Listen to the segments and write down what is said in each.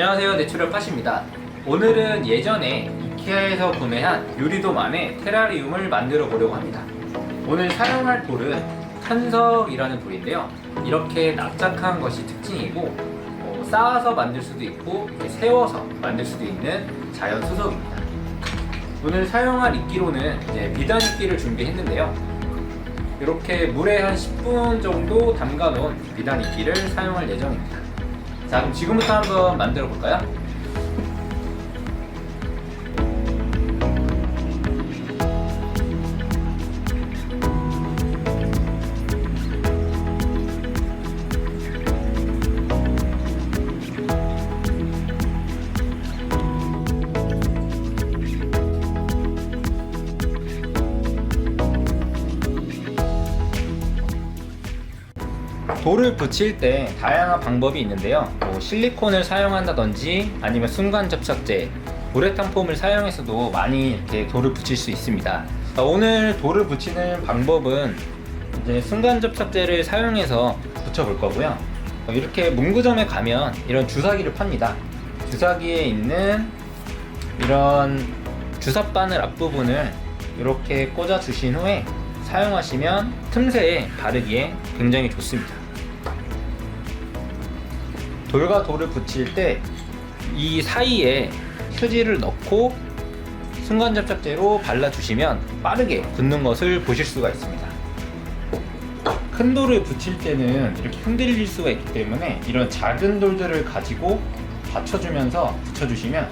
안녕하세요, 내추럴 팟입니다. 오늘은 예전에 이케아에서 구매한 유리돔 안에 테라리움을 만들어 보려고 합니다. 오늘 사용할 돌은 탄석이라는 돌인데요, 이렇게 납작한 것이 특징이고 쌓아서 만들 수도 있고 이렇게 세워서 만들 수도 있는 자연 수석입니다. 오늘 사용할 이끼로는 비단 이끼를 준비했는데요, 이렇게 물에 한 10분 정도 담가 놓은 비단 이끼를 사용할 예정입니다. 자, 그럼 지금부터 한번 만들어 볼까요? 돌을 붙일 때 다양한 방법이 있는데요, 실리콘을 사용한다든지 아니면 순간 접착제, 우레탄 폼을 사용해서도 많이 이렇게 돌을 붙일 수 있습니다. 오늘 돌을 붙이는 방법은 순간 접착제를 사용해서 붙여 볼 거고요. 이렇게 문구점에 가면 이런 주사기를 팝니다. 주사기에 있는 이런 주사바늘 앞부분을 이렇게 꽂아 주신 후에 사용하시면 틈새에 바르기에 굉장히 좋습니다. 돌과 돌을 붙일 때 이 사이에 휴지를 넣고 순간 접착제로 발라주시면 빠르게 붙는 것을 보실 수가 있습니다. 큰 돌을 붙일 때는 이렇게 흔들릴 수가 있기 때문에 이런 작은 돌들을 가지고 받쳐주면서 붙여주시면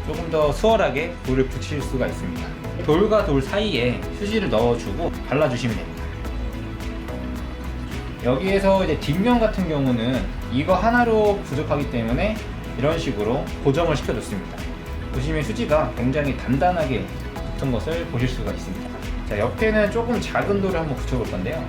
조금 더 수월하게 돌을 붙일 수가 있습니다. 돌과 돌 사이에 휴지를 넣어주고 발라주시면 됩니다. 여기에서 뒷면 같은 경우는 이거 하나로 부족하기 때문에 이런 식으로 고정을 시켜줬습니다. 보시면 휴지가 굉장히 단단하게 붙은 것을 보실 수가 있습니다. 자, 옆에는 조금 작은 돌을 한번 붙여볼 건데요.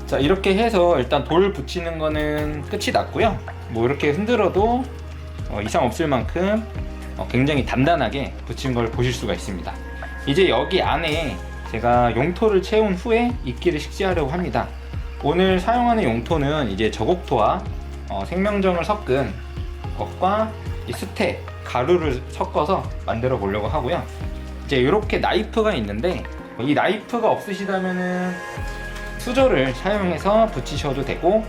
자, 이렇게 해서 일단 돌 붙이는 거는 끝이 났고요. 이렇게 흔들어도 이상 없을 만큼 굉장히 단단하게 붙인 걸 보실 수가 있습니다. 이제 여기 안에 제가 용토를 채운 후에 이끼를 식재하려고 합니다. 오늘 사용하는 용토는 저곡토와 생명정을 섞은 것과 이 스테, 가루를 섞어서 만들어 보려고 하고요. 이제 이렇게 나이프가 있는데 이 나이프가 없으시다면은 수저를 사용해서 붙이셔도 되고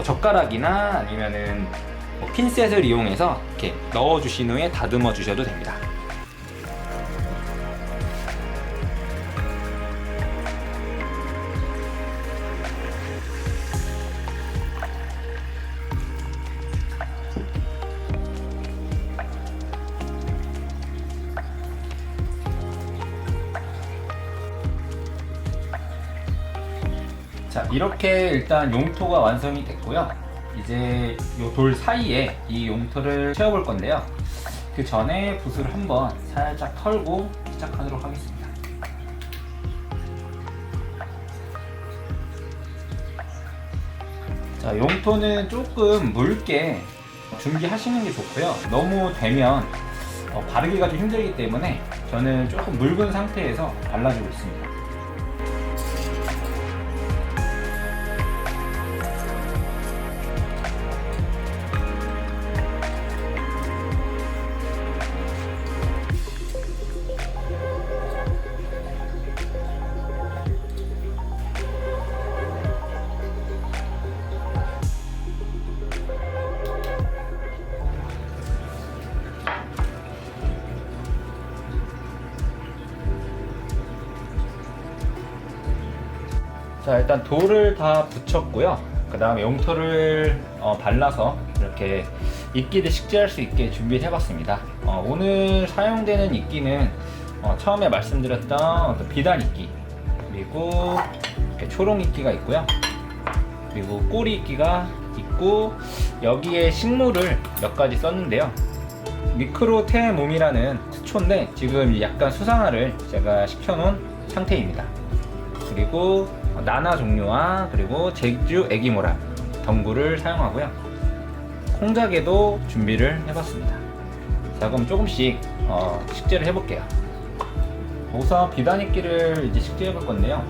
젓가락이나 아니면은 핀셋을 이용해서 이렇게 넣어 주신 후에 다듬어 주셔도 됩니다. 자, 이렇게 일단 용토가 완성이 됐고요. 이제 이 돌 사이에 이 용토를 채워볼 건데요, 그 전에 붓을 한번 살짝 털고 시작하도록 하겠습니다. 자, 용토는 조금 묽게 준비하시는 게 좋고요. 너무 되면 바르기가 좀 힘들기 때문에 저는 조금 묽은 상태에서 발라주고 있습니다. 자, 일단 돌을 다 붙였고요. 그 다음에 용토를 발라서 이렇게 이끼를 식재할 수 있게 준비를 해봤습니다. 오늘 사용되는 이끼는 처음에 말씀드렸던 어떤 비단 이끼, 그리고 이렇게 초롱 이끼가 있고요. 그리고 꼬리 이끼가 있고, 여기에 식물을 몇 가지 썼는데요. 미크로테몸이라는 수초인데 지금 약간 수상화를 제가 시켜놓은 상태입니다. 그리고 나나 종류와 그리고 제주 애기모라 덩굴을 사용하고요. 콩자개도 준비를 해봤습니다. 자, 그럼 조금씩 식재를 해볼게요. 우선 비단이끼를 이제 식재해볼 건데요.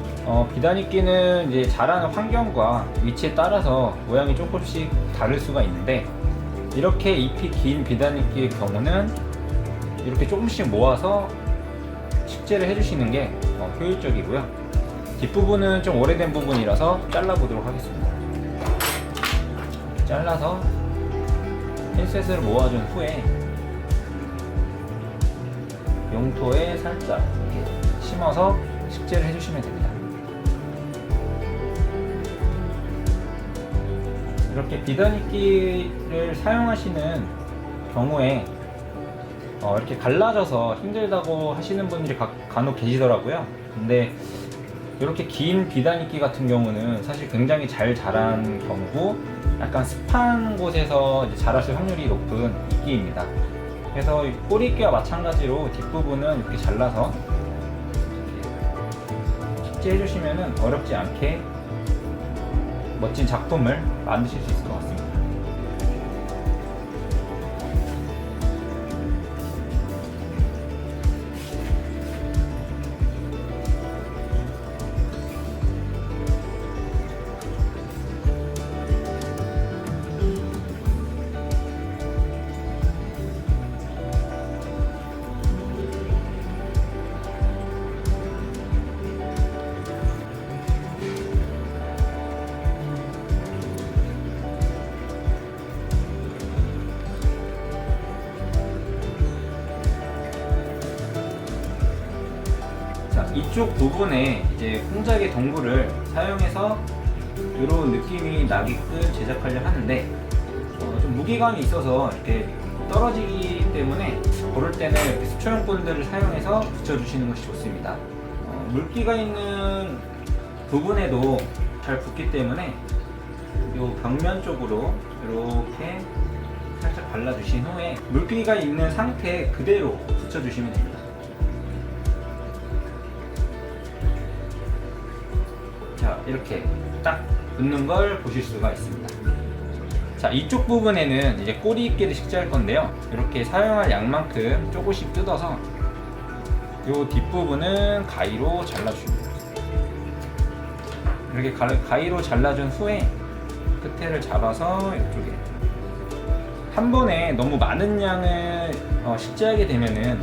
비단이끼는 이제 자라는 환경과 위치에 따라서 모양이 조금씩 다를 수가 있는데, 이렇게 잎이 긴 비단이끼의 경우는 이렇게 조금씩 모아서 식재를 해주시는 게 효율적이고요. 뒷부분은 좀 오래된 부분이라서 잘라보도록 하겠습니다. 잘라서 핀셋으로 모아준 후에 용토에 살짝 이렇게 심어서 식재를 해주시면 됩니다. 이렇게 비단이끼를 사용하시는 경우에 이렇게 갈라져서 힘들다고 하시는 분들이 간혹 계시더라고요. 근데 이렇게 긴 비단이끼 같은 경우는 사실 굉장히 잘 자란 경우고, 약간 습한 곳에서 이제 자라실 확률이 높은 이끼입니다. 그래서 꼬리이끼와 마찬가지로 뒷부분은 이렇게 잘라서 식재해 주시면 어렵지 않게 멋진 작품을 만드실 수 있을 것 같습니다. 이쪽 부분에 이제 콩자개 덩굴을 사용해서 이런 느낌이 나게끔 제작하려 하는데, 좀 무게감이 있어서 이렇게 떨어지기 때문에 고를 때는 이렇게 수초용분들을 사용해서 붙여주시는 것이 좋습니다. 물기가 있는 부분에도 잘 붙기 때문에 이 벽면 쪽으로 이렇게 살짝 발라주신 후에 물기가 있는 상태 그대로 붙여주시면 됩니다. 자, 이렇게 딱 붙는 걸 보실 수가 있습니다. 자, 이쪽 부분에는 이제 꼬리이끼를 식재할 건데요. 이렇게 사용할 양만큼 조금씩 뜯어서 이 뒷부분은 가위로 잘라줍니다. 이렇게 가위로 잘라준 후에 끝에를 잡아서 이쪽에 한 번에 너무 많은 양을 식재하게 되면은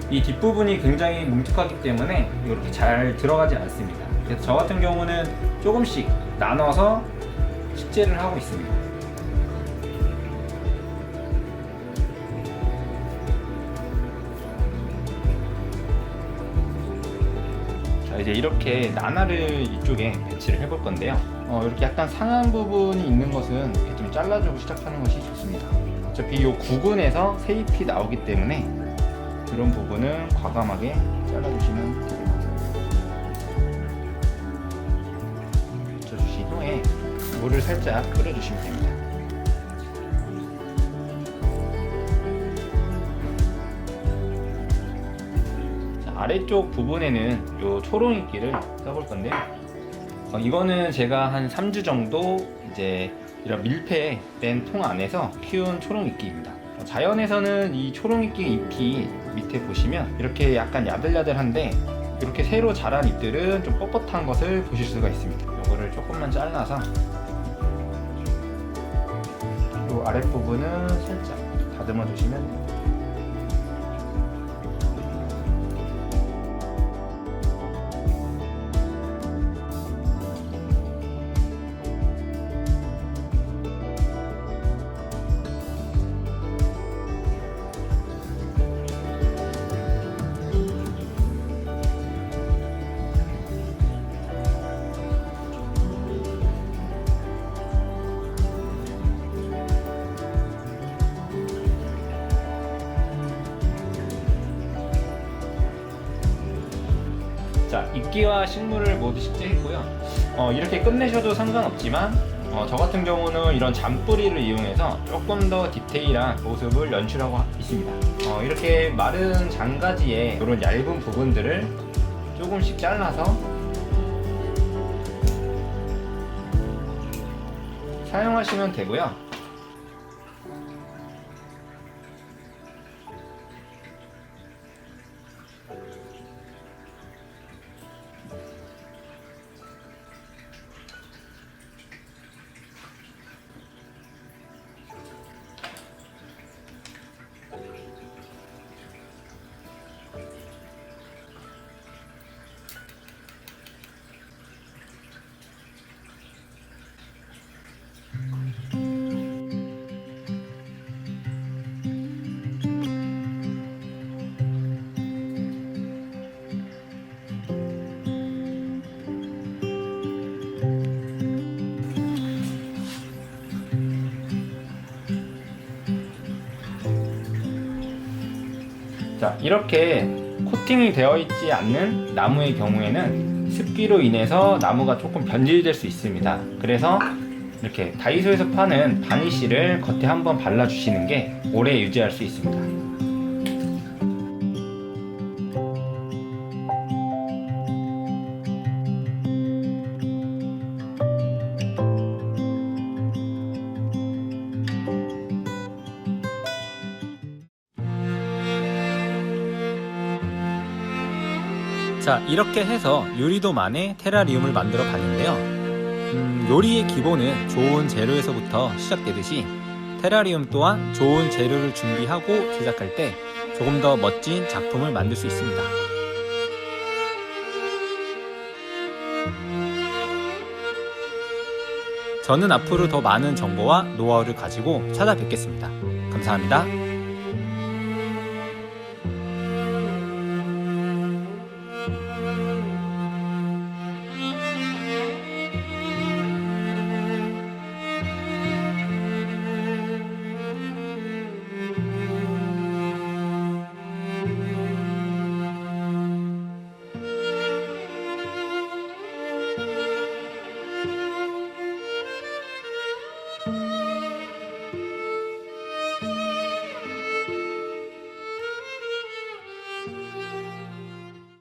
이 뒷부분이 굉장히 뭉툭하기 때문에 이렇게 잘 들어가지 않습니다. 그래서 저 같은 경우는 조금씩 나눠서 식재를 하고 있습니다. 자, 이제 이렇게 나나를 이쪽에 배치를 해볼 건데요. 이렇게 약간 상한 부분이 있는 것은 이렇게 좀 잘라주고 시작하는 것이 좋습니다. 어차피 이 구근에서 새잎이 나오기 때문에 이런 부분은 과감하게 잘라주시면 됩니다. 붙여주신 후에 물을 살짝 끓여주시면 됩니다. 자, 아래쪽 부분에는 이 초롱이끼를 써볼 건데요. 이거는 제가 한 3주 정도 이제 이런 밀폐된 통 안에서 키운 초롱이끼입니다. 자연에서는 이 초롱이끼 잎이 밑에 보시면 이렇게 약간 야들야들한데, 이렇게 새로 자란 잎들은 좀 뻣뻣한 것을 보실 수가 있습니다. 이거를 조금만 잘라서 이 아랫부분은 살짝 다듬어 주시면 됩니다. 이끼와 식물을 모두 식재했고요. 이렇게 끝내셔도 상관없지만 저 같은 경우는 이런 잔뿌리를 이용해서 조금 더 디테일한 모습을 연출하고 있습니다. 이렇게 마른 장가지에 이런 얇은 부분들을 조금씩 잘라서 사용하시면 되고요. 자, 이렇게 코팅이 되어 있지 않는 나무의 경우에는 습기로 인해서 나무가 조금 변질될 수 있습니다. 그래서 이렇게 다이소에서 파는 바니쉬를 겉에 한번 발라주시는 게 오래 유지할 수 있습니다. 자, 이렇게 해서 유리도만의 테라리움을 만들어 봤는데요. 요리의 기본은 좋은 재료에서부터 시작되듯이 테라리움 또한 좋은 재료를 준비하고 제작할 때 조금 더 멋진 작품을 만들 수 있습니다. 저는 앞으로 더 많은 정보와 노하우를 가지고 찾아뵙겠습니다. 감사합니다.